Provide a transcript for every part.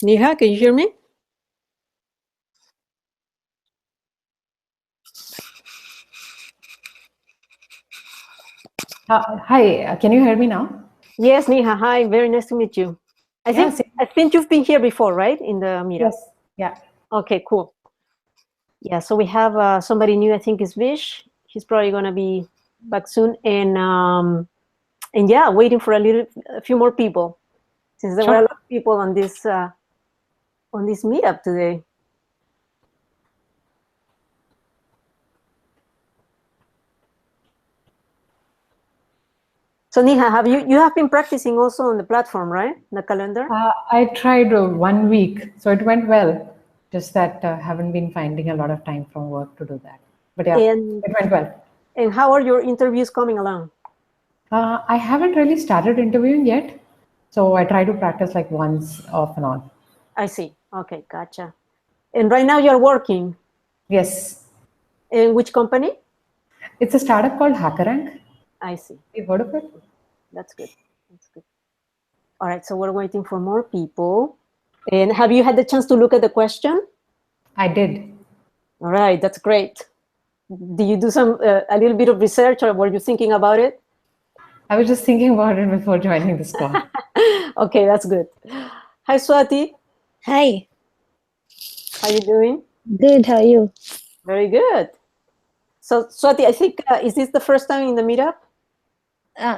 Neha, can you hear me? Hi, can you hear me now? Yes, Neha. Hi, very nice to meet you. I Yeah, think you've been here before, right? In the meetup. yes, yeah. Okay, cool. Yeah, so we have somebody new. I think is Vish. He's probably gonna be back soon, and yeah, waiting for a few more people, since there were a Sure. lot of people on this meetup today. So Neha, you have been practicing also on the platform, right? The calendar. I tried 1 week, so it went well. Just that haven't been finding a lot of time from work to do that. But yeah, And it went well. and how are your interviews coming along? I haven't really started interviewing yet, so I try to practice like once off and on. I see. Okay, gotcha. And right now you're working Yes, in which company? it's a startup called HackerRank. I see. You've heard of it? That's good. That's good. All right, so we're waiting for more people. And have you had the chance to look at the question? I did. All right, that's great. Did you do a little bit of research, or were you thinking about it? I was just thinking about it before joining this call. Okay, that's good. Hi, Swati. Hi, How you doing? good. How are you? Very good. So, Swati, I think is this the first time in the meetup?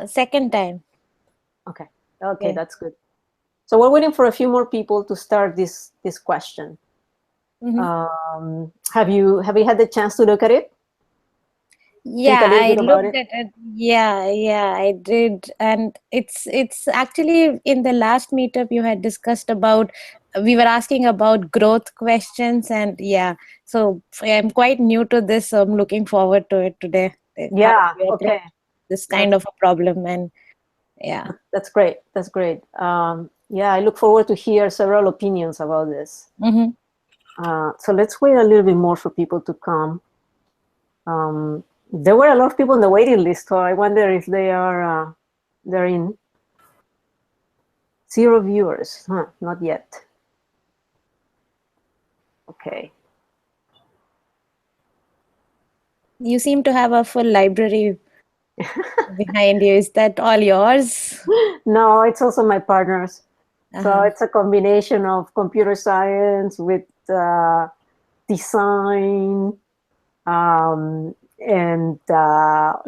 Second time. Okay. Okay, Yeah. that's good. So we're waiting for a few more people to start this question. Have you had the chance to look at it? Think a Yeah, little I bit about looked it. at it. Yeah, I did. And it's actually in the last meetup you had discussed about we were asking about growth questions, and yeah, so I'm quite new to this, so I'm looking forward to it today. How Yeah. we address Okay. this kind That's of a problem, and yeah. that's great. That's great. Yeah, I look forward to hear several opinions about this. Mm-hmm. So let's wait a little bit more for people to come. There were a lot of people on the waiting list, so I wonder if they're in. 0 viewers. Huh, not yet. Okay. You seem to have a full library behind you. Is that all yours? No, it's also my partner's. So Uh-huh. it's a combination of computer science with design, and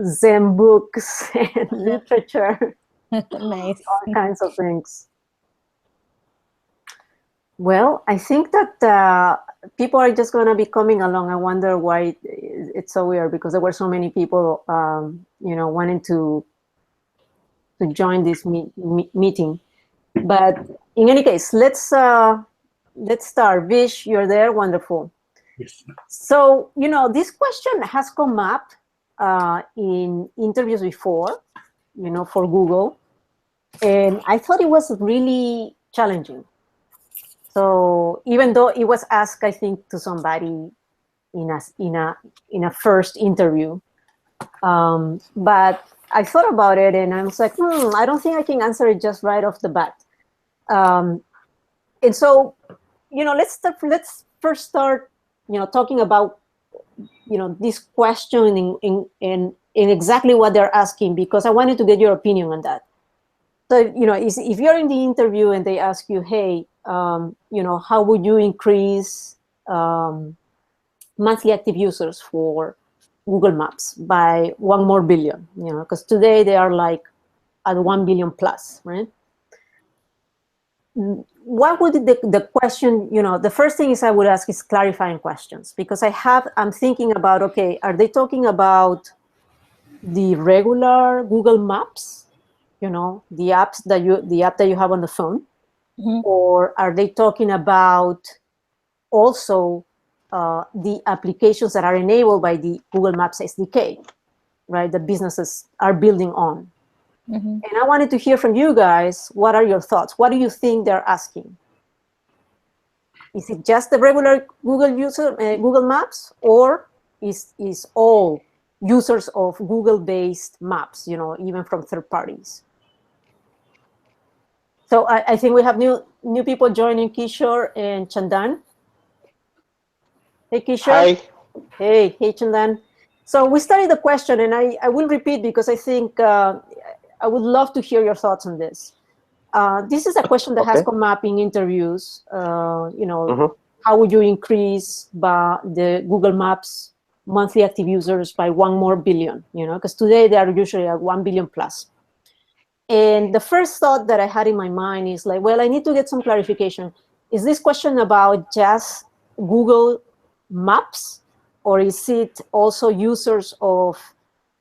Zen books and literature, Nice. all kinds of things. Well, I think that people are just going to be coming along. I wonder why it's so weird, because there were so many people, wanting to join this meeting. But in any case, let's start. Vish, you're there. Wonderful. Yes. So, this question has come up in interviews before, for Google. And I thought it was really challenging. So even though it was asked, I think, to somebody in a first interview, but I thought about it and I was like, I don't think I can answer it just right off the bat. And so, let's first start, talking about, this question in exactly what they're asking, because I wanted to get your opinion on that. So, if you're in the interview and they ask you, hey, how would you increase monthly active users for Google Maps by 1 more billion? Because today they are like at 1 billion plus, right? What would the question, the first thing is I would ask is clarifying questions, because I'm thinking about, okay, are they talking about the regular Google Maps, the app that you have on the phone, Mhm. or are they talking about also the applications that are enabled by the Google Maps SDK, right? That businesses are building on. Mhm. And I wanted to hear from you guys. What are your thoughts? What do you think they're asking? Is it just the regular Google Maps, or is all users of Google-based maps, even from third parties? So I think we have new people joining, Kishore and Chandan. Hey, Kishore. Hi. Hey, Chandan. So we started the question, and I will repeat because I think I would love to hear your thoughts on this. This is a question that has Okay. come up in interviews. Mhm. How would you increase the Google Maps monthly active users by 1 more billion? Because today they are usually at 1 billion plus. And the first thought that I had in my mind is like, well, I need to get some clarification. Is this question about just Google Maps, or is it also users of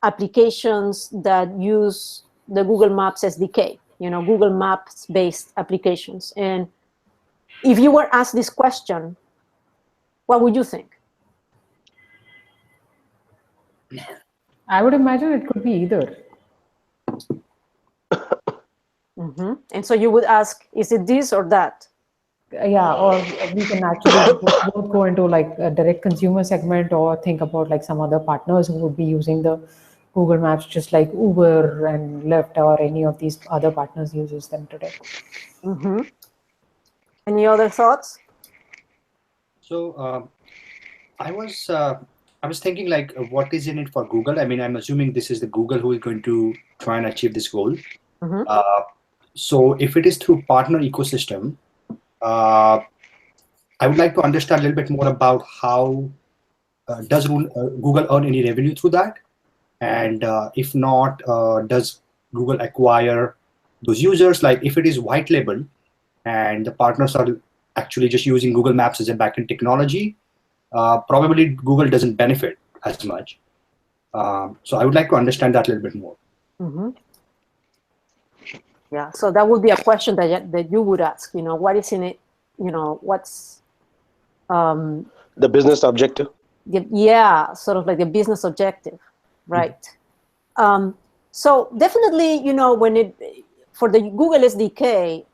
applications that use the Google Maps SDK, Google Maps-based applications? And if you were asked this question, what would you think? I would imagine it could be either. Mm-hmm. And so you would ask, is it this or that? Yeah, or we can actually both go into like a direct consumer segment, or think about like some other partners who would be using the Google Maps, just like Uber and Lyft or any of these other partners uses them today. Mm-hmm. Any other thoughts? So I was thinking like, what is in it for Google? I mean, I'm assuming this is the Google who is going to try and achieve this goal. Mm-hmm. So if it is through partner ecosystem, I would like to understand a little bit more about how does Google earn any revenue through that? And if not, does Google acquire those users? Like if it is white label and the partners are actually just using Google Maps as a backend technology, probably Google doesn't benefit as much. So I would like to understand that a little bit more. Mm-hmm. Yeah, so that would be a question that you would ask. What is in it? What's The business objective. sort of like the business objective, right? Mm-hmm. So definitely, for the Google SDK,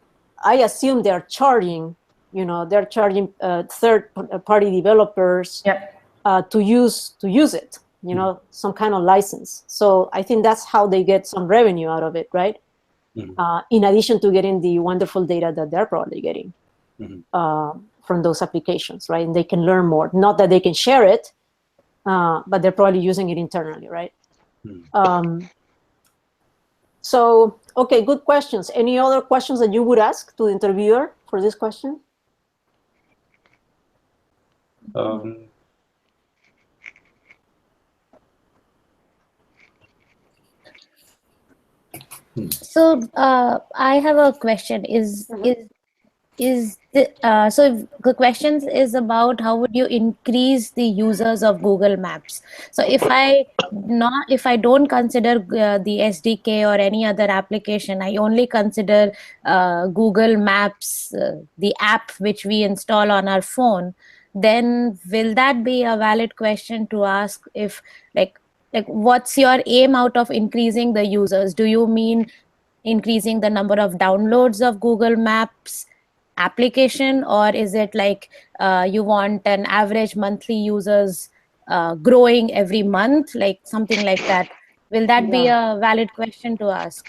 I assume they're charging. They're charging third-party developers to use it. Some kind of license. So I think that's how they get some revenue out of it, right? Mm-hmm. In addition to getting the wonderful data that they're probably getting from those applications, right? And they can learn more. Not that they can share it, but they're probably using it internally, right? Mm-hmm. So, okay, good questions. Any other questions that you would ask to the interviewer for this question? So I have a question. So the question is about how would you increase the users of Google Maps? So if I don't consider the SDK or any other application, I only consider Google Maps, the app which we install on our phone, then will that be a valid question to ask? If like what's your aim out of increasing the users? Do you mean increasing the number of downloads of Google Maps application, or is it like you want an average monthly users growing every month, like something like that? Will that be a valid question to ask?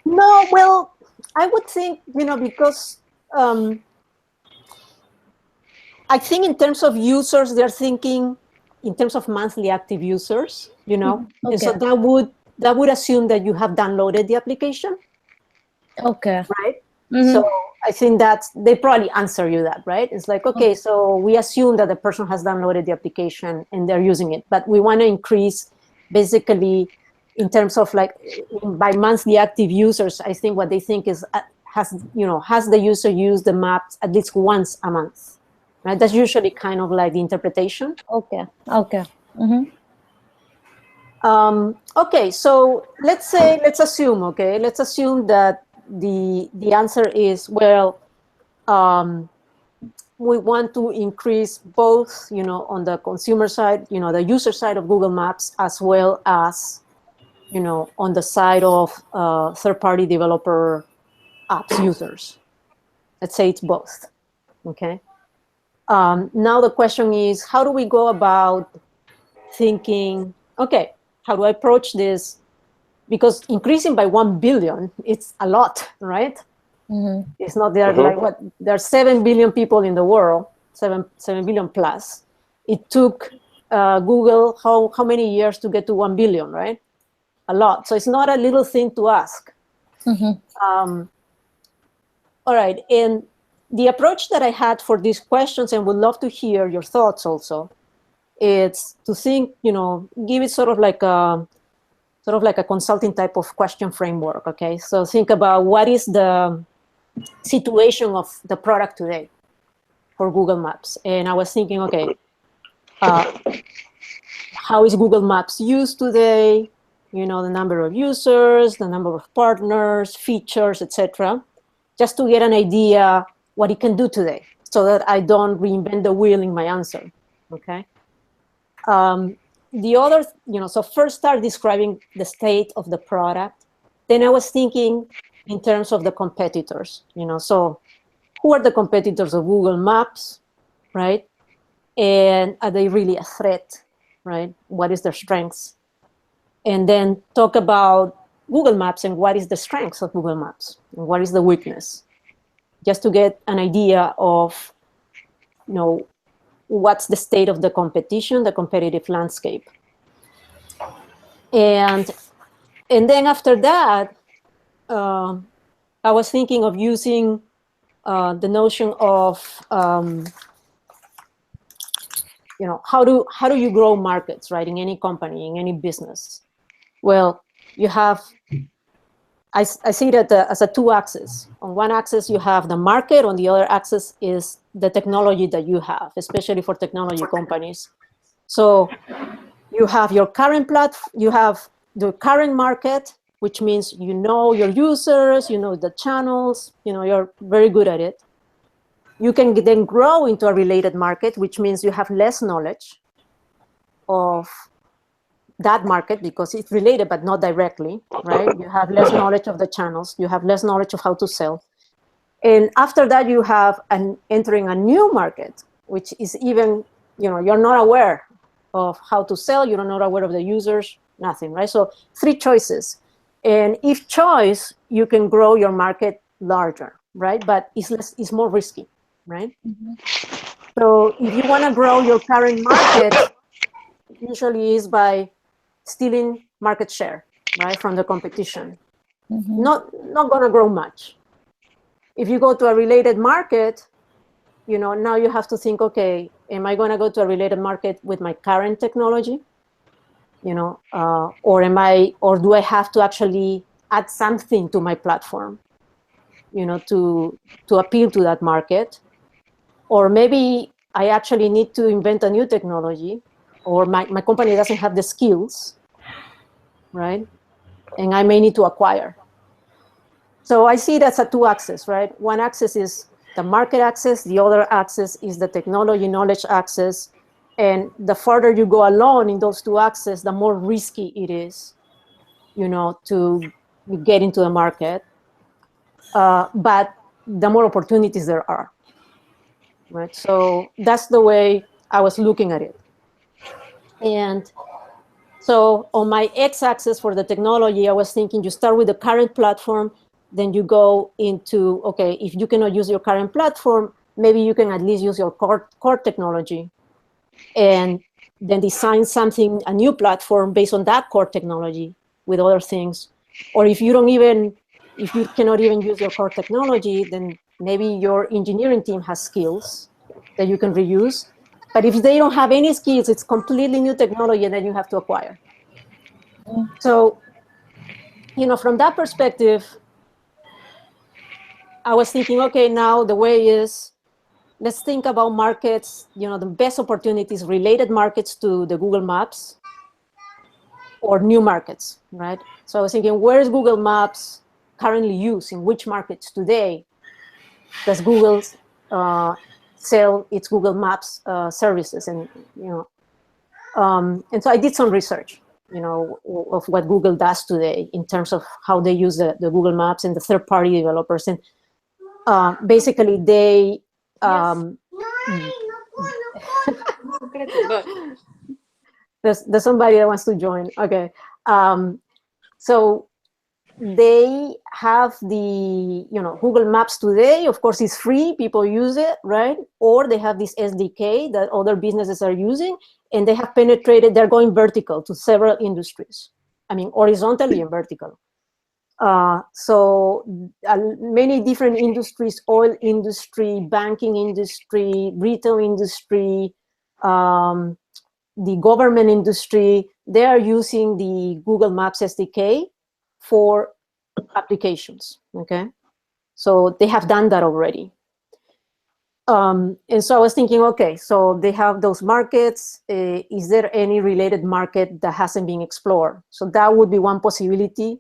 No, well, I would think, because I think in terms of users, they're thinking in terms of monthly active users, Okay. And so that would assume that you have downloaded the application. Okay. Right? Mm-hmm. So I think that they probably answer you that, right? It's like, okay, so we assume that the person has downloaded the application and they're using it, but we want to increase basically in terms of like by monthly active users. I think what they think is has the user used the maps at least once a month, right? That's usually kind of like the interpretation. Okay. Mm-hmm. Okay, so let's assume that the answer is, well, we want to increase both, on the consumer side, the user side of Google Maps, as well as, on the side of third-party developer apps users. Let's say it's both, okay? Now the question is, how do we go about thinking, okay, how do I approach this? Because increasing by 1 billion, it's a lot, right? It's not there like what, there are 7 billion people in the world, 7 billion plus. It took Google how many years to get to 1 billion, right? A lot. So it's not a little thing to ask. All right, and the approach that I had for these questions, and would love to hear your thoughts also, it's to think, give it sort of like a consulting type of question framework. Okay, so think about what is the situation of the product today for Google Maps. And I was thinking, okay, how is Google Maps used today? The number of users, the number of partners, features, etc. Just to get an idea what it can do today, so that I don't reinvent the wheel in my answer. Okay. The other, so first start describing the state of the product. Then I was thinking in terms of the competitors, so who are the competitors of Google Maps, right? And are they really a threat, right? What is their strengths? And then talk about Google Maps and what is the strengths of Google Maps and what is the weakness, just to get an idea of, what's the state of the competition, the competitive landscape. And then after that, I was thinking of using the notion of, how do you grow markets, right? In any company, in any business. Well, you have, I see that as a two axis. On one axis, you have the market. On the other axis is the technology that you have, especially for technology companies. So you have your current you have the current market, which means your users, the channels, you're very good at it. You can then grow into a related market, which means you have less knowledge of that market because it's related, but not directly, right? You have less knowledge of the channels. You have less knowledge of how to sell. And after that, you have entering a new market, which is even, you're not aware of how to sell. You're not aware of the users, nothing, right? So 3 choices. And each choice, you can grow your market larger, right? But it's more risky, right? So if you want to grow your current market, usually is by stealing market share, right, from the competition. Not going to grow much. If you go to a related market, now you have to think, okay, am I going to go to a related market with my current technology? Or do I have to actually add something to my platform, to appeal to that market? Or maybe I actually need to invent a new technology, or my company doesn't have the skills, right? And I may need to acquire. So I see that's a 2 axis, right? One axis is the market axis. The other axis is the technology knowledge axis. And the further you go along in those 2 axes, the more risky it is, to get into the market. But the more opportunities there are, right? So that's the way I was looking at it. And so on my x-axis for the technology, I was thinking you start with the current platform, then you go into, okay, if you cannot use your current platform, maybe you can at least use your core technology and then design something, a new platform based on that core technology with other things. Or if you cannot even use your core technology, then maybe your engineering team has skills that you can reuse. But if they don't have any skills, it's completely new technology, and then you have to acquire. So, from that perspective, I was thinking, okay, now the way is, let's think about markets, the best opportunities, related markets to the Google Maps, or new markets, right? So I was thinking, where is Google Maps currently used? In which markets today does Google sell its Google Maps services? And and so I did some research, of what Google does today in terms of how they use the Google Maps and the third-party developers. And basically, they there's somebody that wants to join. Okay, so they have the, Google Maps today, of course, it's free, people use it, right? Or they have this SDK that other businesses are using, and they have penetrated, they're going vertical to several industries. I mean, horizontally and vertical. So many different industries, oil industry, banking industry, retail industry, the government industry, they are using the Google Maps SDK for applications, okay? So they have done that already. And so I was thinking, okay, so they have those markets. Is there any related market that hasn't been explored? So that would be one possibility,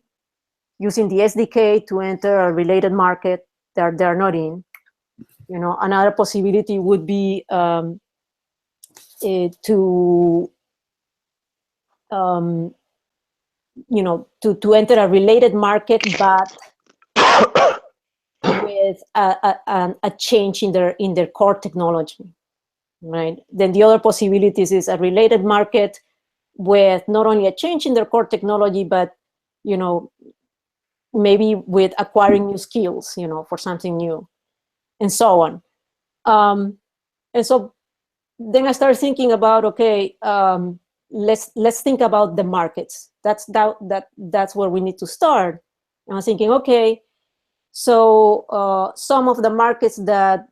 using the SDK to enter a related market that they're not in. Another possibility would be to enter a related market, but with a change in their core technology, right? Then the other possibilities is a related market with not only a change in their core technology, but maybe with acquiring new skills, for something new, and so on. And so then I started thinking about, okay, let's think about the markets. That's where we need to start. And I was thinking, okay, so some of the markets that,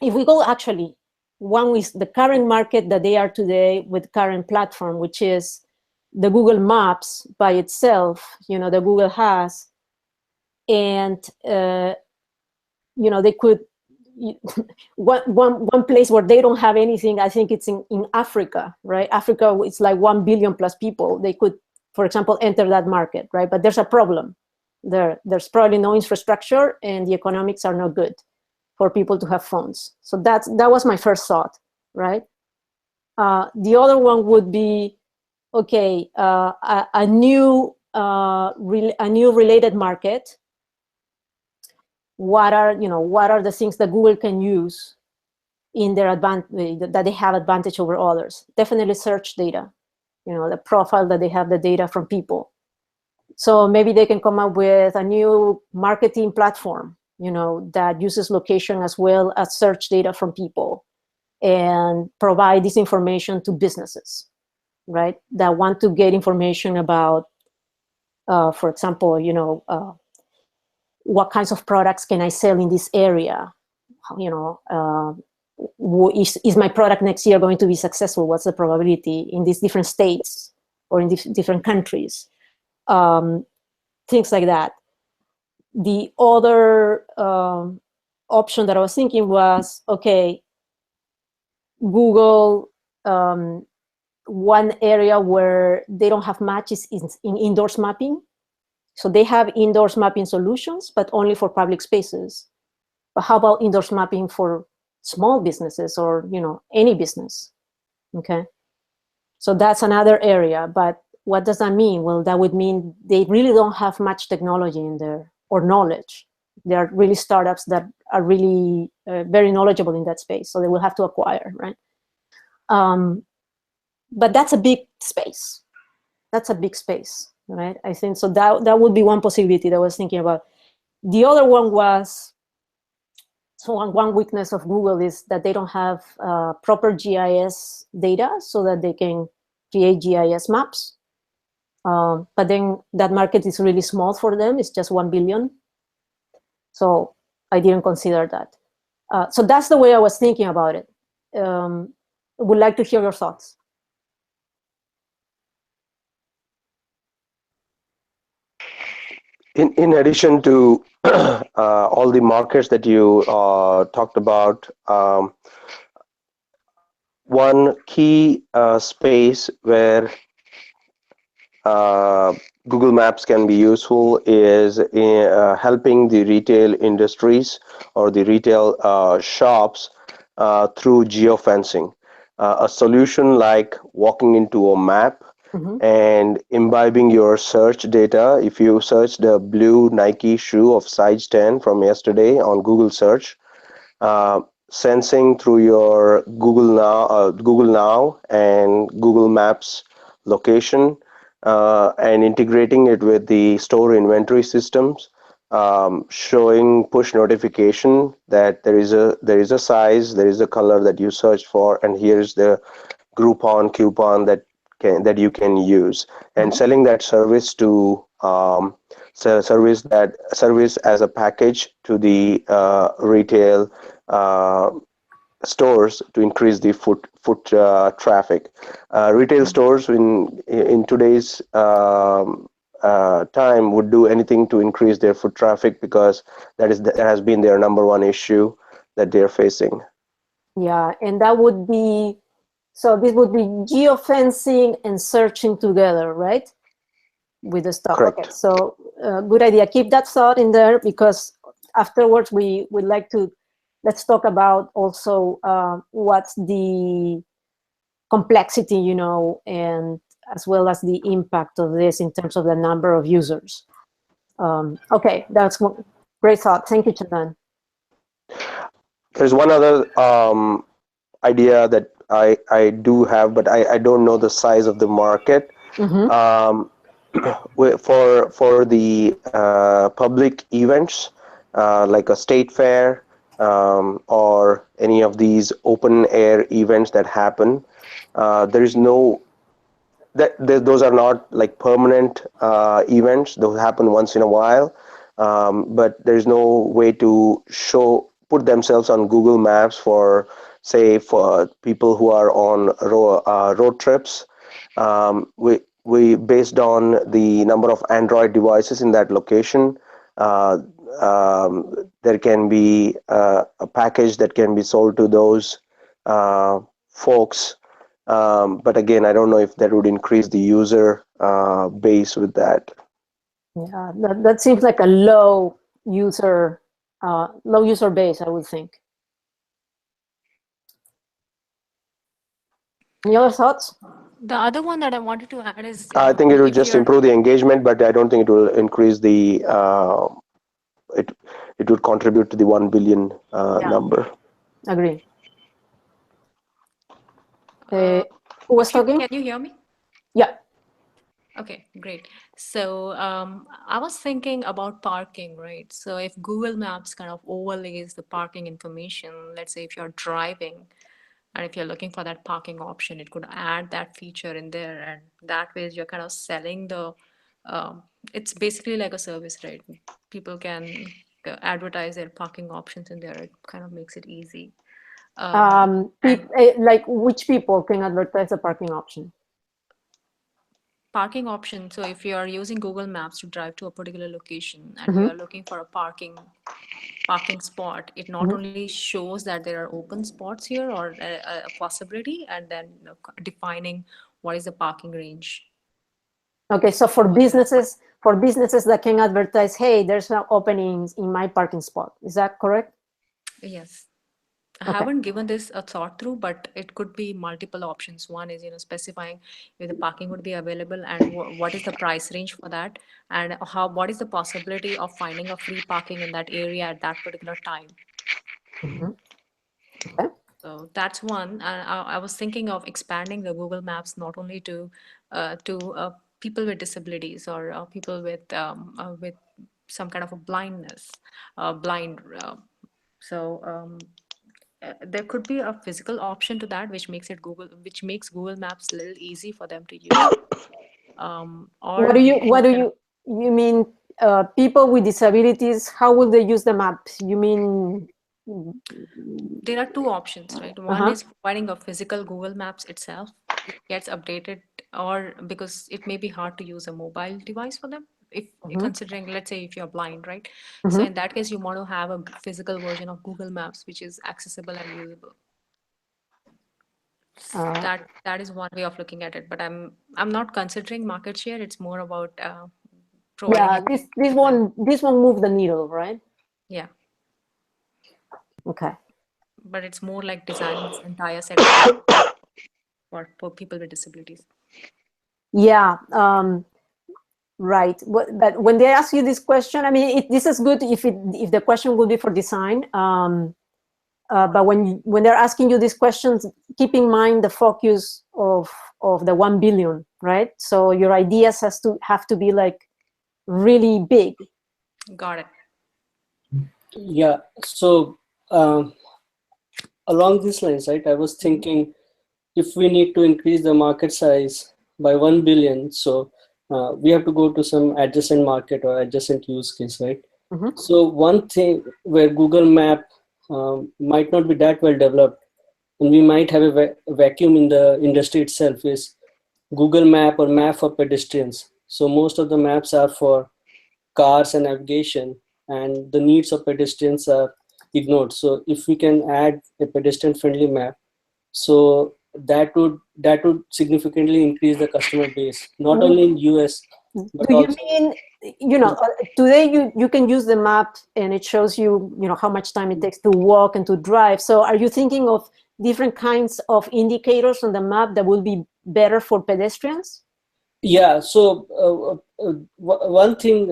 if we go actually, one is the current market that they are today with current platform, which is the Google Maps by itself, that Google has, and they could, one place where they don't have anything, I think it's in Africa, right? Africa, it's like 1 billion plus people. They could, for example, enter that market, right? But there's a problem. There's probably no infrastructure, and the economics are not good for people to have phones. So that was my first thought, right? The other one would be, okay, a new related market. What are the things that Google can use in their advantage, that they have advantage over others? Definitely search data, the profile that they have, the data from people. So maybe they can come up with a new marketing platform, that uses location as well as search data from people, and provide this information to businesses, right? That want to get information about, for example, what kinds of products can I sell in this area? Is my product next year going to be successful? What's the probability in these different states or in different countries? Things like that. The other option that I was thinking was, okay, Google, one area where they don't have much is in indoors mapping. So they have indoors mapping solutions, but only for public spaces. But how about indoors mapping for small businesses or, any business? Okay. So that's another area. But what does that mean? Well, that would mean they really don't have much technology in there or knowledge. They are really startups that are really very knowledgeable in that space. So they will have to acquire, right? But that's a big space. That's a big space, right? I think so. That would be one possibility that I was thinking about. The other one was, so one weakness of Google is that they don't have proper GIS data so that they can create GIS maps. But then that market is really small for them. It's just 1 billion. So I didn't consider that. So that's the way I was thinking about it. Would like to hear your thoughts. In addition to all the markets that you talked about, one key space where Google Maps can be useful is helping the retail industries or the retail shops through geofencing. A solution like walking into a map and imbibing your search data. If you search the blue Nike shoe of size 10 from yesterday on Google search, sensing through your Google Now and Google Maps location, and integrating it with the store inventory systems, showing push notification that there is a size, there is a color that you searched for, and here's the Groupon coupon that you can use, and selling that service to service as a package to the retail stores to increase the foot traffic. Retail stores in today's time would do anything to increase their foot traffic, because that has been their number one issue that they're facing. Yeah, and that would be, so this would be geofencing and searching together, right? With the stock. Correct. Okay, so good idea. Keep that thought in there, because afterwards we would like to, let's talk about also what's the complexity, you know, and as well as the impact of this in terms of the number of users. Okay, that's one great thought. Thank you, Chandan. There's one other idea that I do have, but I don't know the size of the market. For the public events, like a state fair or any of these open air events that happen, there is no those are not like permanent events. Those happen once in a while, but there's no way to put themselves on Google Maps for, say, for people who are on road trips. We based on the number of Android devices in that location, there can be a package that can be sold to those folks. But again, I don't know if that would increase the user base with that. Yeah, that seems like a low user base, I would think. Any other thoughts? The other one that I wanted to add is I think it will just improve the engagement, but I don't think it will increase the it would contribute to the 1 billion number. Agree. Who was talking? Can you hear me? Yeah. Okay, great. So I was thinking about parking, right? So if Google Maps kind of overlays the parking information, let's say if you're driving and if you're looking for that parking option, it could add that feature in there, and that way you're kind of selling the, it's basically like a service, right? People can advertise their parking options in there. It kind of makes it easy. Like which people can advertise a parking option? Parking option. So if you are using Google Maps to drive to a particular location and you are looking for a parking spot, it not only shows that there are open spots here or a possibility, and then defining what is the parking range. Okay, so for businesses that can advertise, hey, there's no openings in my parking spot. Is that correct? Yes. I haven't given this a thought through, but it could be multiple options. One is, specifying if the parking would be available and what is the price range for that, and what is the possibility of finding a free parking in that area at that particular time. Okay. So that's one. I was thinking of expanding the Google Maps not only to people with disabilities or people with some kind of a blindness, there could be a physical option to that, which makes Google Maps a little easy for them to use. What do you mean? People with disabilities, how will they use the maps? You mean? There are two options, right? One is providing a physical Google Maps itself. It gets updated, or because it may be hard to use a mobile device for them. If considering, let's say, if you're blind, right? So in that case, you want to have a physical version of Google Maps, which is accessible and usable. That is one way of looking at it. But I'm not considering market share. It's more about providing. Yeah, this won't move the needle, right? Yeah. Okay. But it's more like designing this entire set of for people with disabilities. Yeah. Right. But when they ask you this question, I mean, this is good if the question would be for design. But when they're asking you these questions, keep in mind the focus of the 1 billion, right? So your ideas have to be like really big. Got it. Yeah. So along these lines, right, I was thinking if we need to increase the market size by 1 billion, so we have to go to some adjacent market or adjacent use case, right? So one thing where Google Map might not be that well developed, and we might have a vacuum in the industry itself, is Google Map or map for pedestrians. So most of the maps are for cars and navigation, and the needs of pedestrians are ignored. So if we can add a pedestrian friendly map, so that would significantly increase the customer base, not only in US but Do you also mean, today you can use the map and it shows you, how much time it takes to walk and to drive. So are you thinking of different kinds of indicators on the map that will be better for pedestrians? Yeah. So one thing,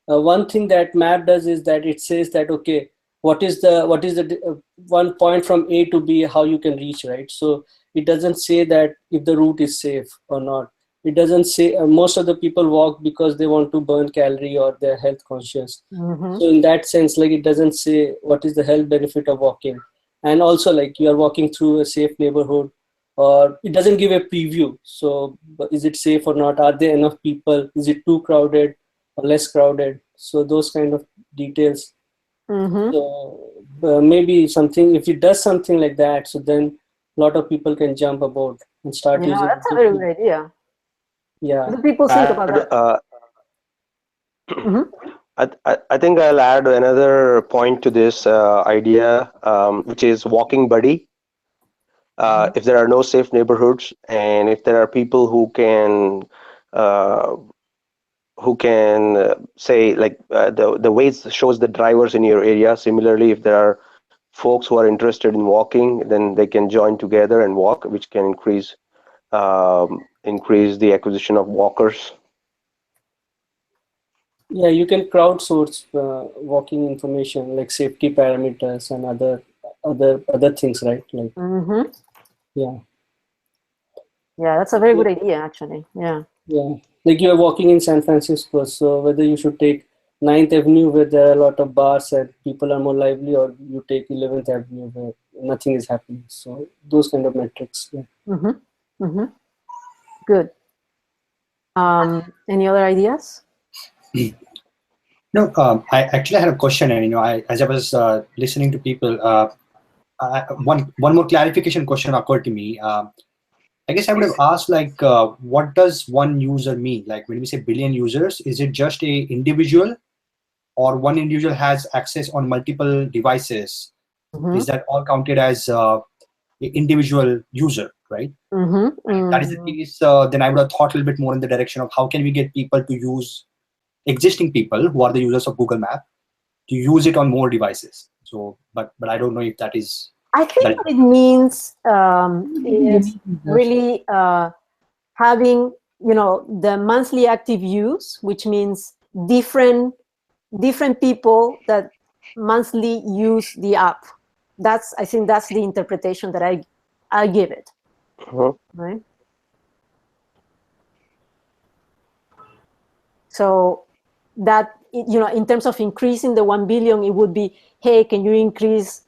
one thing that map does is that it says that, okay, what is the one point from A to B, how you can reach, right? So it doesn't say that if the route is safe or not. It doesn't say most of the people walk because they want to burn calorie or they're health conscious. So in that sense, like, it doesn't say what is the health benefit of walking. And also, like, you are walking through a safe neighborhood, or it doesn't give a preview. So is it safe or not? Are there enough people? Is it too crowded or less crowded? So those kind of details. So maybe something, if it does something like that, so then a lot of people can jump aboard and start using it. That's a very good idea. Yeah. What do people think about that? I think I'll add another point to this idea, which is walking buddy. If there are no safe neighborhoods, and if there are people who can say, like, the Waze shows the drivers in your area. Similarly, if there are folks who are interested in walking, then they can join together and walk, which can increase the acquisition of walkers. Yeah, you can crowdsource walking information, like safety parameters and other things, right? Like, yeah. Yeah, that's a very good idea, actually. Yeah. Yeah, like you are walking in San Francisco, so whether you should take 9th Avenue where there are a lot of bars and people are more lively, or you take 11th Avenue where nothing is happening. So those kind of metrics. Yeah. Good. Any other ideas? No, I actually had a question, and as I was listening to people, one more clarification question occurred to me. I guess I would have asked, like, what does one user mean? Like, when we say billion users, is it just a individual, or one individual has access on multiple devices? Is that all counted as an individual user, right? If that is the case, then I would have thought a little bit more in the direction of how can we get people to use, existing people who are the users of Google Map, to use it on more devices. So, but I don't know if that is. I think what it means is really having, the monthly active use, which means different people that monthly use the app. I think that's the interpretation that I give it. Right. So that, in terms of increasing the 1 billion, it would be, hey, can you increase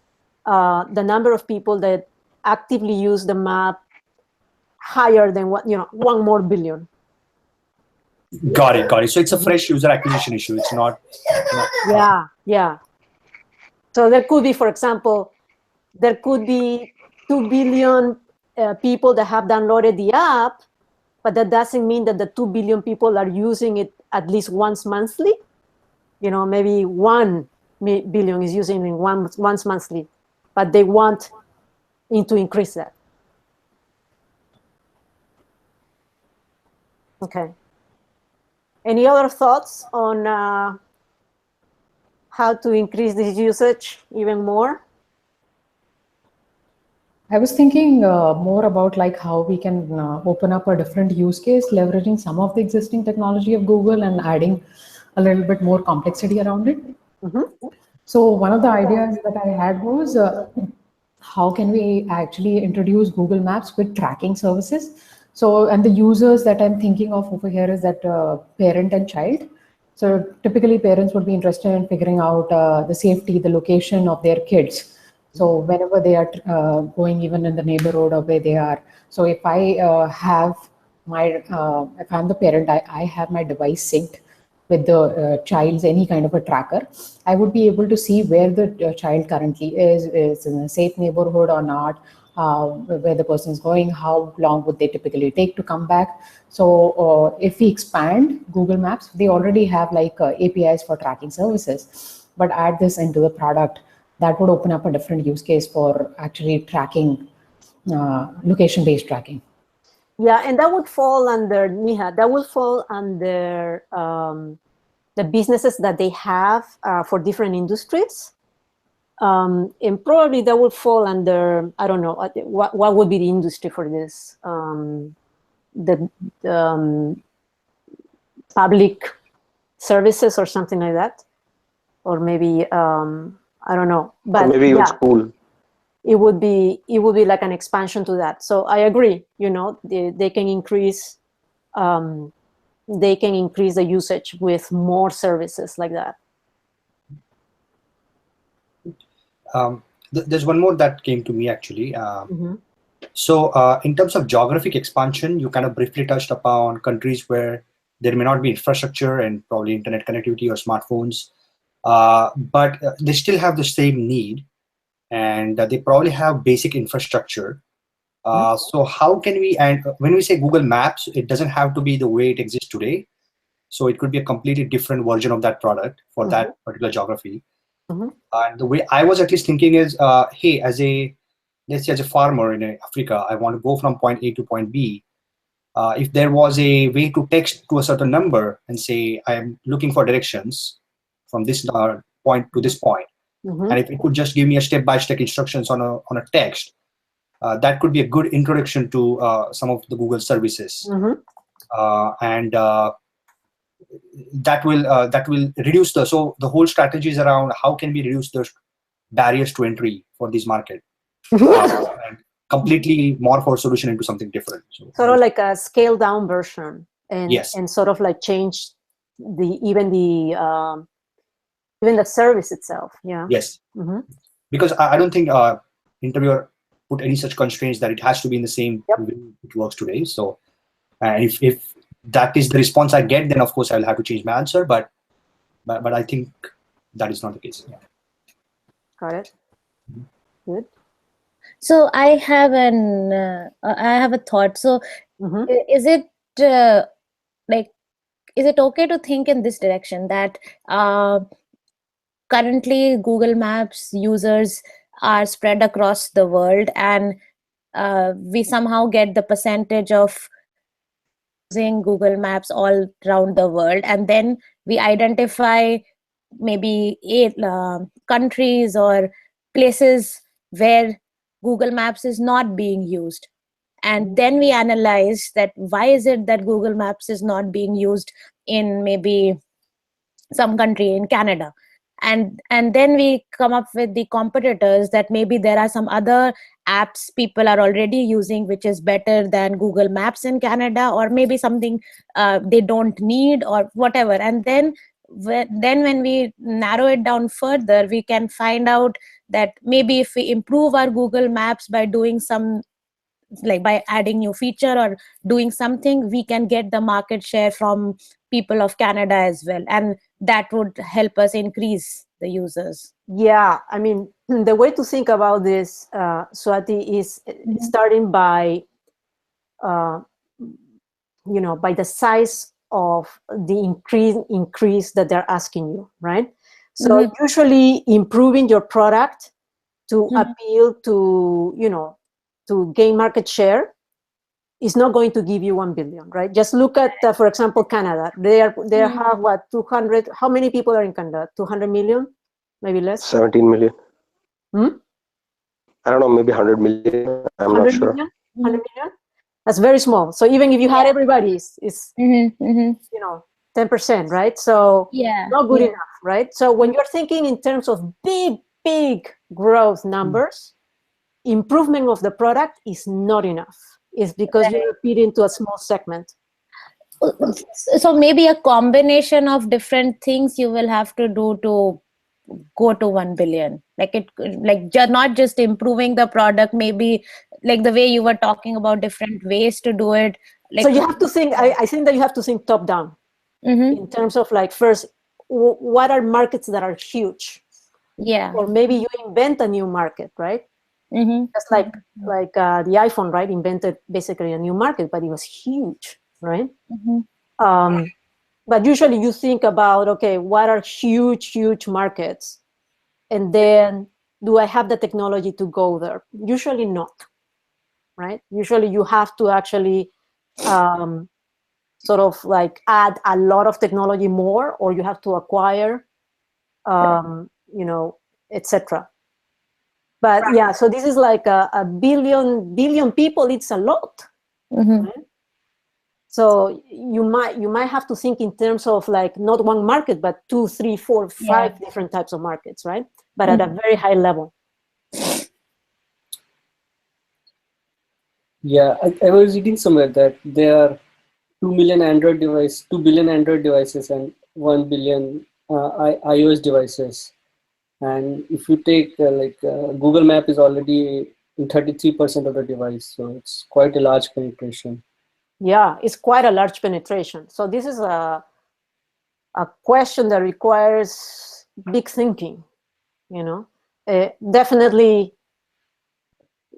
the number of people that actively use the map higher than 1 more billion? Got it. So it's a fresh user acquisition issue. It's not. Yeah. So there could be, for example, 2 billion people that have downloaded the app, but that doesn't mean that the 2 billion people are using it at least once monthly. Maybe 1 billion is using it once monthly, but they want to increase that. Okay. Any other thoughts on how to increase this usage even more? I was thinking more about like how we can open up a different use case, leveraging some of the existing technology of Google and adding a little bit more complexity around it. So one of the ideas that I had was how can we actually introduce Google Maps with tracking services? So, and the users that I'm thinking of over here is that parent and child. So typically parents would be interested in figuring out the safety, the location of their kids. So whenever they are going even in the neighborhood or where they are. So if I have my, if I'm the parent, I have my device synced with the child's any kind of a tracker, I would be able to see where the child currently is in a safe neighborhood or not, where the person is going, how long would they typically take to come back. So if we expand Google Maps, they already have like APIs for tracking services, but add this into the product, that would open up a different use case for actually tracking, location-based tracking. Yeah, and that would fall under, Niha, that would fall under the businesses that they have for different industries. And probably that would fall under, I don't know, what would be the industry for this? The public services or something like that? Or maybe, I don't know. But or maybe even yeah, school. it would be like an expansion to that. So I agree, you know, they can increase the usage with more services like that. There's one more that came to me actually. So in terms of geographic expansion, you kind of briefly touched upon countries where there may not be infrastructure and probably internet connectivity or smartphones, but they still have the same need, and they probably have basic infrastructure. So how can we, and when we say Google Maps, it doesn't have to be the way it exists today. So it could be a completely different version of that product for that particular geography. And the way I was at least thinking is, hey, let's say as a farmer in Africa, I want to go from point A to point B. If there was a way to text to a certain number and say, I am looking for directions from this point to this point, and if it could just give me a step-by-step instructions on a text, that could be a good introduction to some of the Google services. And that will reduce the whole strategy is around how can we reduce the barriers to entry for this market, and completely morph our solution into something different. So, sort of like a scaled down version, and yes, and sort of like change even the service itself. Yeah. Yes. Because I don't think interviewer put any such constraints that it has to be in the same way it works today. So if that is the response I get, then of course I'll have to change my answer. But I think that is not the case. Yeah. Got it. Good. So I have a thought. So is it is it okay to think in this direction that currently Google Maps users are spread across the world, and we somehow get the percentage of using Google Maps all around the world, and then we identify maybe 8 countries or places where Google Maps is not being used, and then we analyze that why is it that Google Maps is not being used in maybe some country in Canada, and then we come up with the competitors that maybe there are some other apps people are already using which is better than Google Maps in Canada, or maybe something they don't need or whatever. And then when we narrow it down further, we can find out that maybe if we improve our Google Maps by doing some, like by adding new feature or doing something, we can get the market share from people of Canada as well, and that would help us increase the users. Yeah, I mean, the way to think about this, Swati, is starting by, by the size of the increase that they're asking you, right? So usually improving your product to appeal to, to gain market share is not going to give you 1 billion, right? Just look at, for example, Canada. They have what, 200? How many people are in Canada? 200 million, maybe less. 17 million. I don't know, maybe 100 million. I'm not sure. 100 million? That's very small. So even if you had everybody, it's 10%, right? So not good enough, right? So when you're thinking in terms of big growth numbers, improvement of the product is not enough. It's because you're appealing to a small segment. So maybe a combination of different things you will have to do to go to 1 billion. Like not just improving the product, maybe like the way you were talking about different ways to do it. Like, so you have to think, I think that you have to think top down in terms of like, first, what are markets that are huge? Yeah. Or maybe you invent a new market, right? Just like the iPhone, right? Invented basically a new market, but it was huge, right? But usually you think about, okay, what are huge markets? And then do I have the technology to go there? Usually not, right? Usually you have to actually sort of like add a lot of technology more, or you have to acquire, you know, etc. But yeah, so this is like a billion people. It's a lot. Right? So you might have to think in terms of like not one market, but 2, 3, 4, 5 different types of markets, right? But at a very high level. Yeah, I was reading somewhere that there are 2 billion Android devices and 1 billion iOS devices. And if you take Google Map is already in 33% of the device, so it's quite a large penetration. Yeah, it's quite a large penetration. So this is a question that requires big thinking, you know. Definitely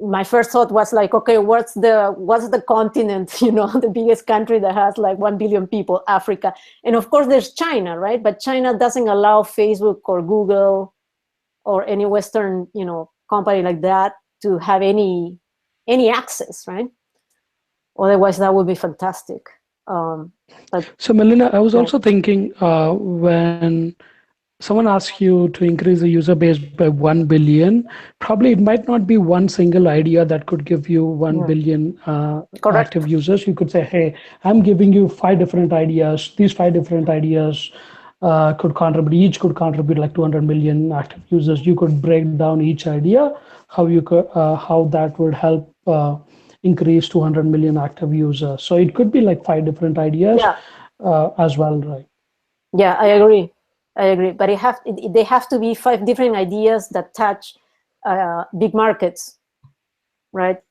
my first thought was like, okay, what's the continent, you know, the biggest country that has like 1 billion people? Africa. And of course there's China, right? But China doesn't allow Facebook or Google or any Western, you know, company like that to have any access, right? Otherwise that would be fantastic. So Melina, I was also thinking when someone asks you to increase the user base by 1 billion, probably it might not be one single idea that could give you 1 billion active users. You could say, hey, I'm giving you 5 different ideas. These 5 different ideas could contribute, each could contribute like 200 million active users. You could break down each idea, how you could, how that would help increase 200 million active users. So it could be like 5 different ideas as well, right? Yeah, I agree. But they have to be 5 different ideas that touch big markets, right?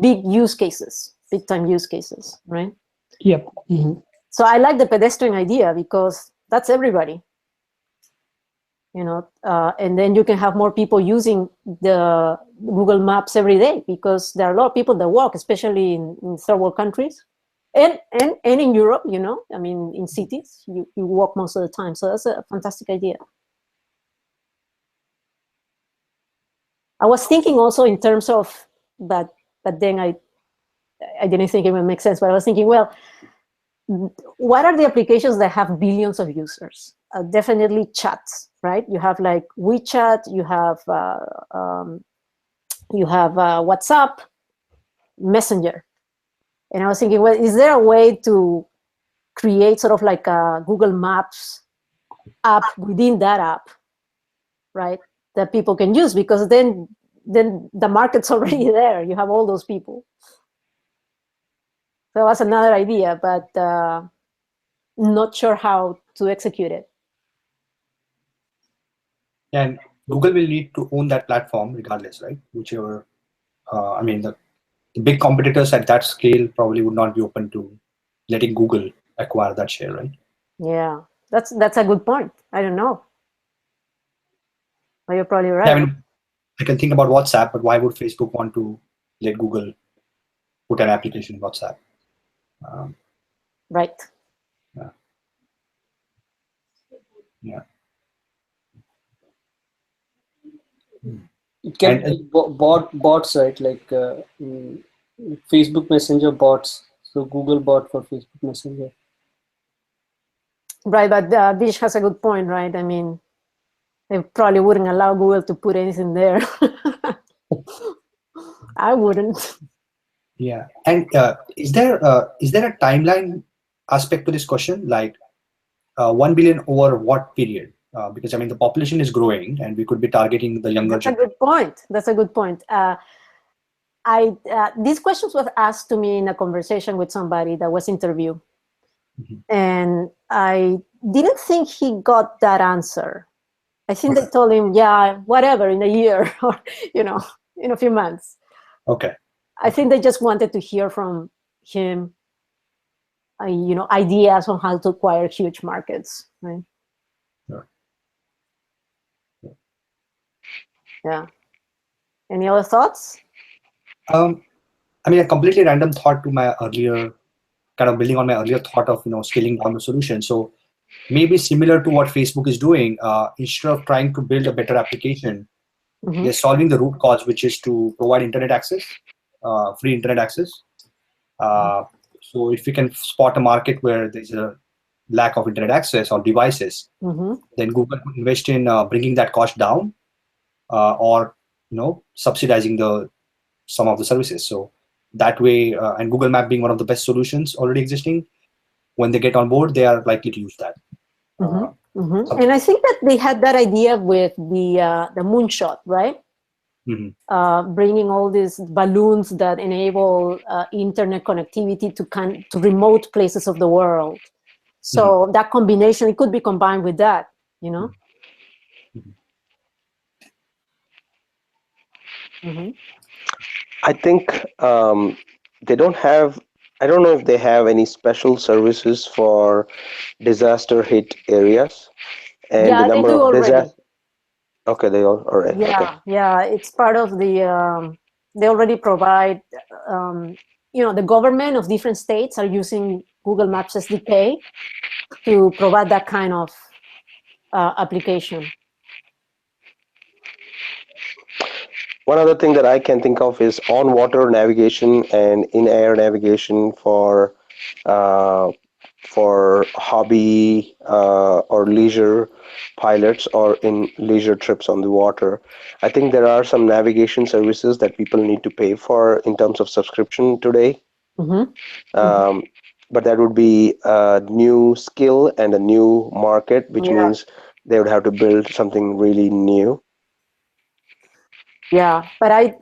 Big use cases, big time use cases, right? Yep. So I like the pedestrian idea because that's everybody, you know, and then you can have more people using the Google Maps every day because there are a lot of people that walk, especially in third world countries. And in Europe, you know, I mean, in cities, you walk most of the time. So that's a fantastic idea. I was thinking also in terms of that, but then I didn't think it would make sense. But I was thinking, well, what are the applications that have billions of users? Definitely chats, right? You have like WeChat, you have WhatsApp, Messenger. And I was thinking, well, is there a way to create sort of like a Google Maps app within that app, right? That people can use, because then the market's already there. You have all those people. So that's another idea, but not sure how to execute it. And Google will need to own that platform regardless, right? Whichever, I mean, the big competitors at that scale probably would not be open to letting Google acquire that share, right? Yeah, that's a good point. I don't know. But you're probably right. Yeah, I mean, I can think about WhatsApp, but why would Facebook want to let Google put an application in WhatsApp? Right. Yeah. Yeah. It can be bots, right? Like Facebook Messenger bots. So Google bot for Facebook Messenger. Right, but Vish has a good point, right? I mean, they probably wouldn't allow Google to put anything there. I wouldn't. Yeah, and is there a timeline aspect to this question? Like 1 billion over what period? because I mean the population is growing, and we could be targeting the younger. That's a good point. That's a good point. These questions was asked to me in a conversation with somebody that was interviewed, and I didn't think he got that answer. I think they told him, yeah, whatever, in a year or in a few months. Okay. I think they just wanted to hear from him, ideas on how to acquire huge markets, right? Yeah. Any other thoughts? I mean, a completely random thought to my earlier, kind of building on my earlier thought of scaling down the solution. So maybe similar to what Facebook is doing, instead of trying to build a better application, they're solving the root cause, which is to provide internet access, free internet access. So if we can spot a market where there's a lack of internet access or devices, then Google could invest in bringing that cost down, or subsidizing some of the services. So that way, and Google Map being one of the best solutions already existing, when they get on board, they are likely to use that. And I think that they had that idea with the moonshot, right? Bringing all these balloons that enable internet connectivity to remote places of the world. So that combination, it could be combined with that, I think they don't have, I don't know if they have any special services for disaster hit areas. And yeah, the number they do of already. Okay, they all already. Yeah, okay. yeah, it's part of the, they already provide, the government of different states are using Google Maps SDK to provide that kind of application. One other thing that I can think of is on-water navigation and in-air navigation for hobby or leisure pilots, or in leisure trips on the water. I think there are some navigation services that people need to pay for in terms of subscription today. But that would be a new skill and a new market, which means they would have to build something really new. Yeah, but I'm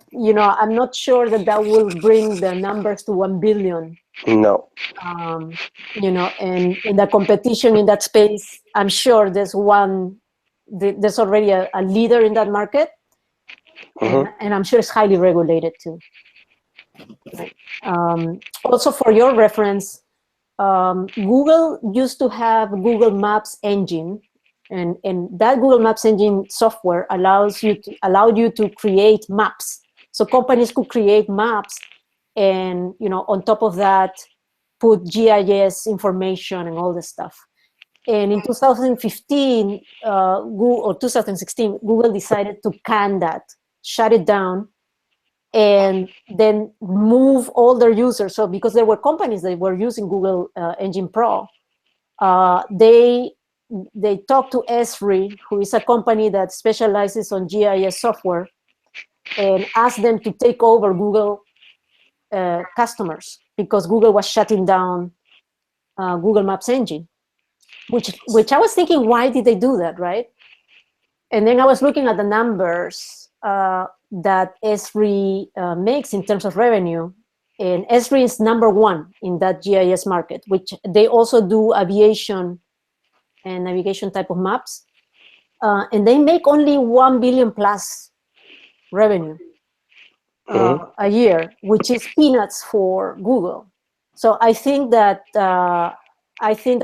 not sure that will bring the numbers to 1 billion. No. And in the competition in that space, I'm sure there's already a leader in that market, and I'm sure it's highly regulated too. Right. Also, for your reference, Google used to have Google Maps engine, and that Google Maps engine software allowed you to create maps. So companies could create maps, and on top of that, put GIS information and all this stuff. And in 2015, or 2016, Google decided to can that, shut it down, and then move all their users. So because there were companies that were using Google Engine Pro, they talked to Esri, who is a company that specializes on GIS software, and asked them to take over Google customers, because Google was shutting down Google Maps engine, which I was thinking, why did they do that, right? And then I was looking at the numbers that Esri makes in terms of revenue, and Esri is #1 in that GIS market, which they also do aviation and navigation type of maps, and they make only 1 billion plus revenue a year, which is peanuts for Google. So I think that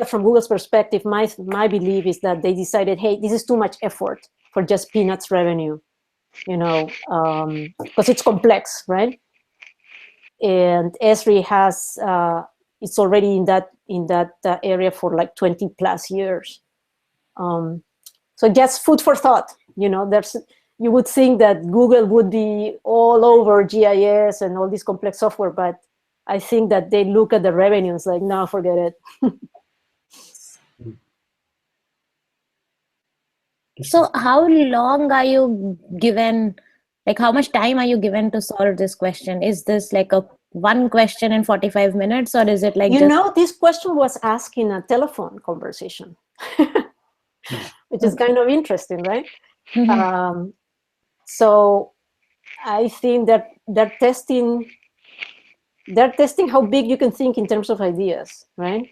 from Google's perspective, my belief is that they decided, hey, this is too much effort for just peanuts revenue, because it's complex, right? And Esri has it's already in that area for like 20 plus years. So just food for thought. You would think that Google would be all over GIS and all this complex software, but I think that they look at the revenues like, no, forget it. So how long are you given, like how much time are you given to solve this question? Is this like a one question in 45 minutes, or is it like this question was asked in a telephone conversation. which is kind of interesting, right? So I think that they're testing how big you can think in terms of ideas, right?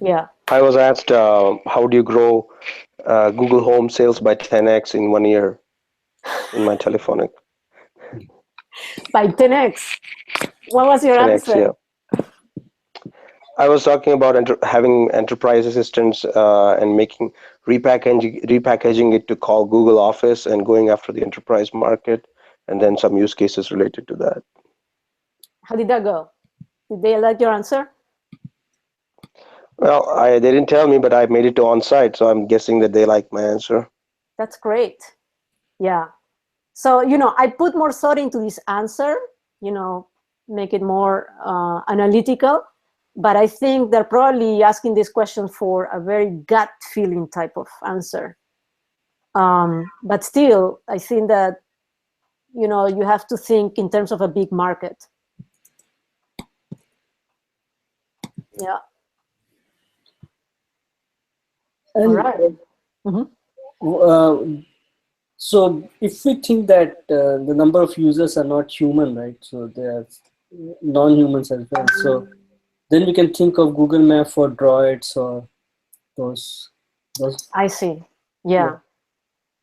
Yeah. I was asked, how do you grow Google Home sales by 10x in 1 year in my telephonic? By 10x. What was your 10x, answer? yeah. I was talking about having enterprise assistants and repackaging it to call Google Office and going after the enterprise market, and then some use cases related to that. How did that go? Did they like your answer? Well, they didn't tell me, but I made it to on-site, so I'm guessing that they like my answer. That's great. Yeah. So, I put more thought into this answer, make it more analytical, but I think they're probably asking this question for a very gut feeling type of answer. But still, I think that, you have to think in terms of a big market. Yeah. And, all right. So if we think that the number of users are not human, right? So they are non-humans as well. So then we can think of Google Map for droids or those. I see. Yeah.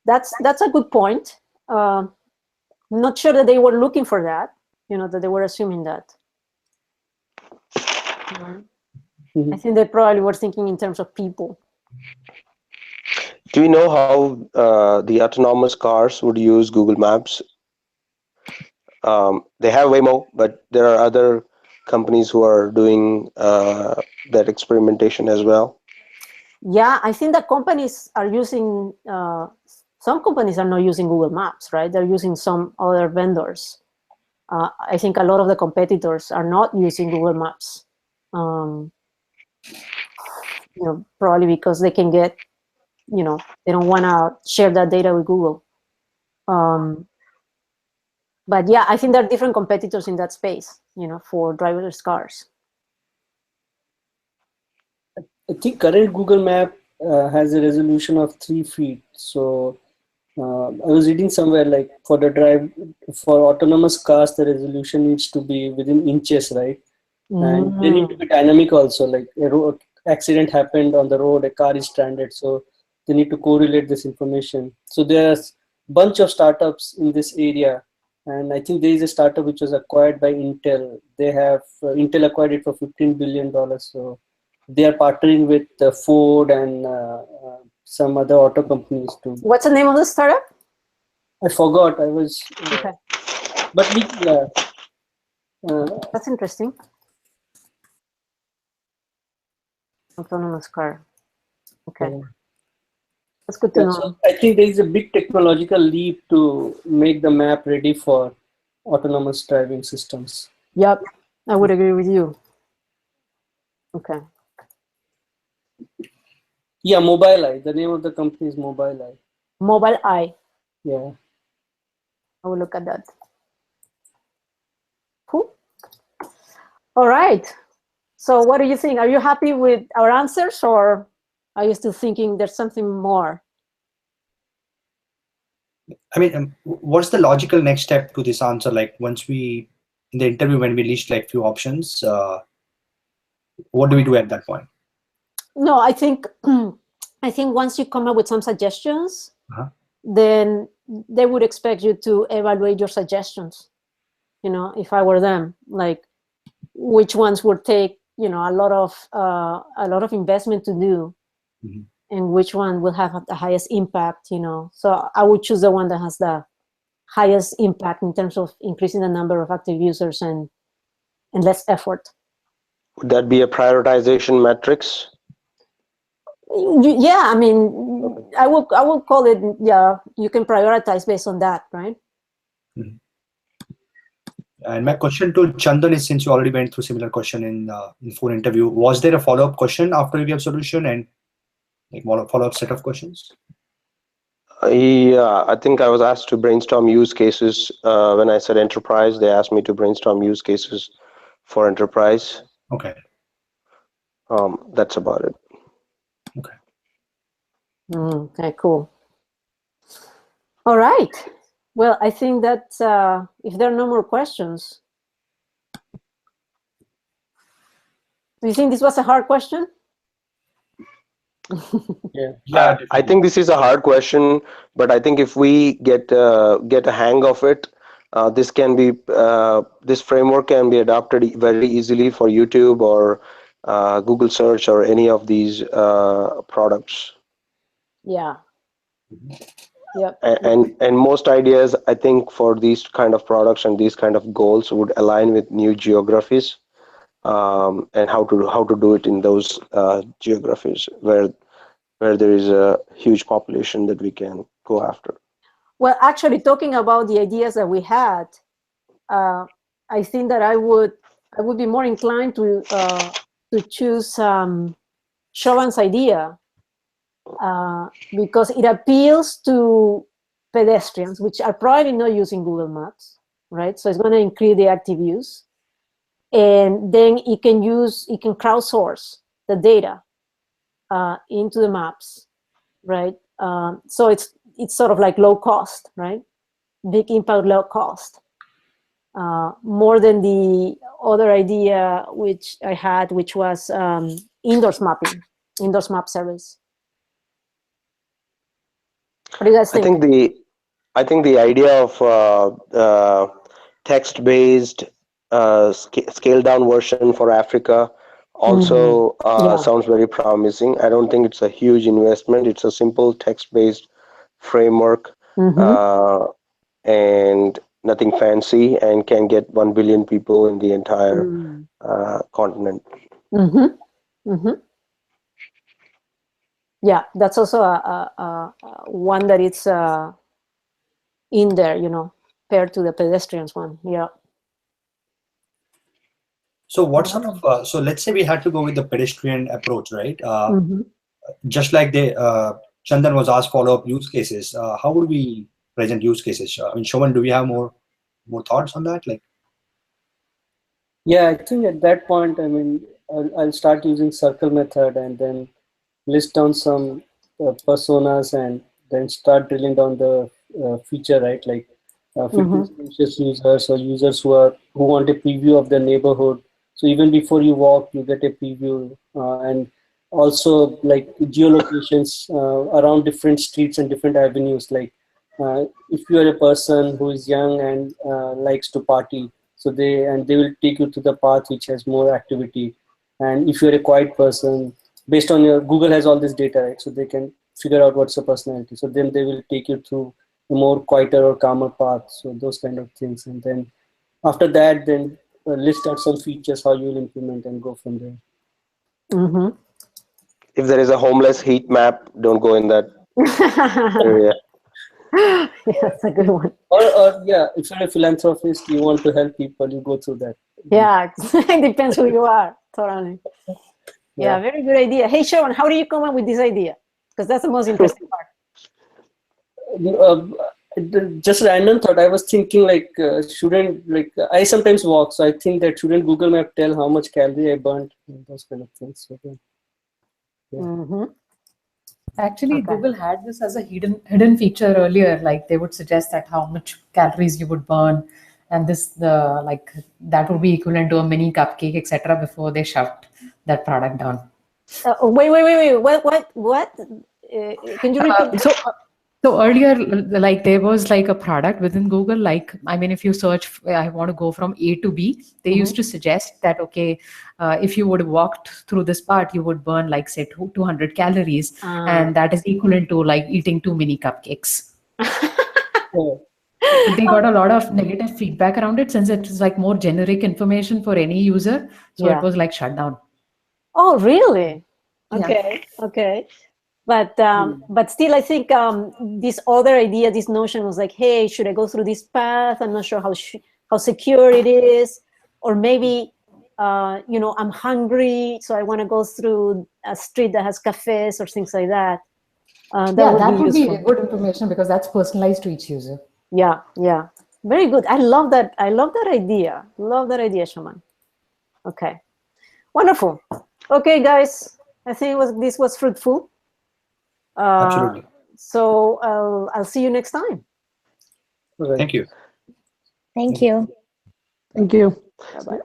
That's a good point. Not sure that they were looking for that, that they were assuming that. I think they probably were thinking in terms of people. Do you know how the autonomous cars would use Google Maps? They have Waymo, but there are other companies who are doing that experimentation as well. Yeah, I think that companies are using, some companies are not using Google Maps, right? They're using some other vendors. I think a lot of the competitors are not using Google Maps. Probably because they can get, they don't want to share that data with Google. But yeah, I think there are different competitors in that space, for driverless cars. I think current Google Map has a resolution of 3 feet. So I was reading somewhere like for autonomous cars, the resolution needs to be within inches, right? And they need to be dynamic also. Like a road accident happened on the road, a car is stranded, so they need to correlate this information. So there's a bunch of startups in this area, and I think there is a startup which was acquired by Intel. They have Intel acquired it for $15 billion. So they are partnering with Ford and some other auto companies too. What's the name of the startup? I forgot. I was. Okay. But we. That's interesting. Autonomous car. Okay. That's good to know. So I think there is a big technological leap to make the map ready for autonomous driving systems. Yep, I would agree with you. Okay. Yeah, Mobileye. The name of the company is Mobileye. Mobileye. Yeah. I will look at that. Cool. All right. So what do you think? Are you happy with our answers, or are you still thinking there's something more? I mean, what's the logical next step to this answer? Like once in the interview, when we list like few options, what do we do at that point? No, I think once you come up with some suggestions, then they would expect you to evaluate your suggestions. If I were them, like which ones would take a lot of investment to do, and which one will have the highest impact. So I would choose the one that has the highest impact in terms of increasing the number of active users and less effort. Would that be a prioritization matrix? Yeah, I mean, I will call it. Yeah, you can prioritize based on that, right? And my question to Chandan is, since you already went through similar question in phone interview, was there a follow-up question after you gave solution and like follow-up set of questions? Yeah, I think I was asked to brainstorm use cases. When I said enterprise, they asked me to brainstorm use cases for enterprise. Okay. That's about it. Okay, cool. All right. Well, I think that if there are no more questions, do you think this was a hard question? Yeah. I think this is a hard question, but I think if we get a hang of it, this can be this framework can be adopted very easily for YouTube or Google search or any of these products. Yeah. Yep. And most ideas, I think, for these kind of products and these kind of goals would align with new geographies, and how to do it in those geographies where there is a huge population that we can go after. Well, actually, talking about the ideas that we had, I think that I would be more inclined to choose Chauvin's idea because it appeals to pedestrians, which are probably not using Google Maps, right? So it's going to increase the active use, and then it can crowdsource the data into the maps, right? So it's sort of like low cost, right? Big impact, low cost. More than the other idea which I had, which was indoors mapping, indoors map service. What do you guys think? I think the idea of text-based scaled down version for Africa also sounds very promising. I don't think it's a huge investment. It's a simple text-based framework and nothing fancy, and can get 1 billion people in the entire continent. Yeah, that's also a one that it's in there, you know, paired to the pedestrians one. Yeah. So what sort of, so let's say we had to go with the pedestrian approach, right? Just like Chandan was asked follow-up use cases, how would we present use cases? I mean, Shoman, do we have more thoughts on that? Like, Yeah, I think at that point, I mean, I'll start using circle method and then list down some personas and then start drilling down the feature, right? Like fitness conscious users or users who want a preview of their neighborhood. So even before you walk, you get a preview, and also like geolocations around different streets and different avenues. Like if you are a person who is young and likes to party, so they will take you to the path which has more activity. And if you're a quiet person, based on your Google has all this data, right? So they can figure out what's your personality. So then they will take you through a more quieter or calmer path. So those kind of things. And then after that, then list out some features how you will implement and go from there. If there is a homeless heat map, don't go in that area. Yeah, that's a good one. Or yeah, if you're a philanthropist, you want to help people, you go through that. Yeah, it depends who you are, totally. Yeah, very good idea. Hey, Sharon, how do you come up with this idea? Because that's the most interesting part. Just random thought. I was thinking like, I sometimes walk, so I think that shouldn't Google Map tell how much calorie I burnt, those kind of things. So, yeah. Actually, Google had this as a hidden feature earlier. Like they would suggest that how much calories you would burn, and this that would be equivalent to a mini cupcake, etc. Before they shoved that product down. Wait! What? Can you repeat? So earlier, like there was like a product within Google, like, I mean, if you search, I want to go from A to B, they used to suggest that, okay, if you would have walked through this part, you would burn like say 200 calories, and that is equivalent to like eating 2 mini cupcakes. But they got a lot of negative feedback around it since it is like more generic information for any user. So it was like shut down. Oh, really? Okay, Yeah. okay. But still, I think this other idea, this notion was like, hey, should I go through this path? I'm not sure how secure it is, or maybe you know, I'm hungry, so I want to go through a street that has cafes or things like that. That would be good information because that's personalized to each user. Yeah, yeah, very good. I love that. I love that idea. Love that idea, Shaman. Okay, wonderful. Okay, guys, I think this was fruitful. Absolutely. So I'll see you next time. Right. Thank you. Thank you. Thank you. Bye-bye.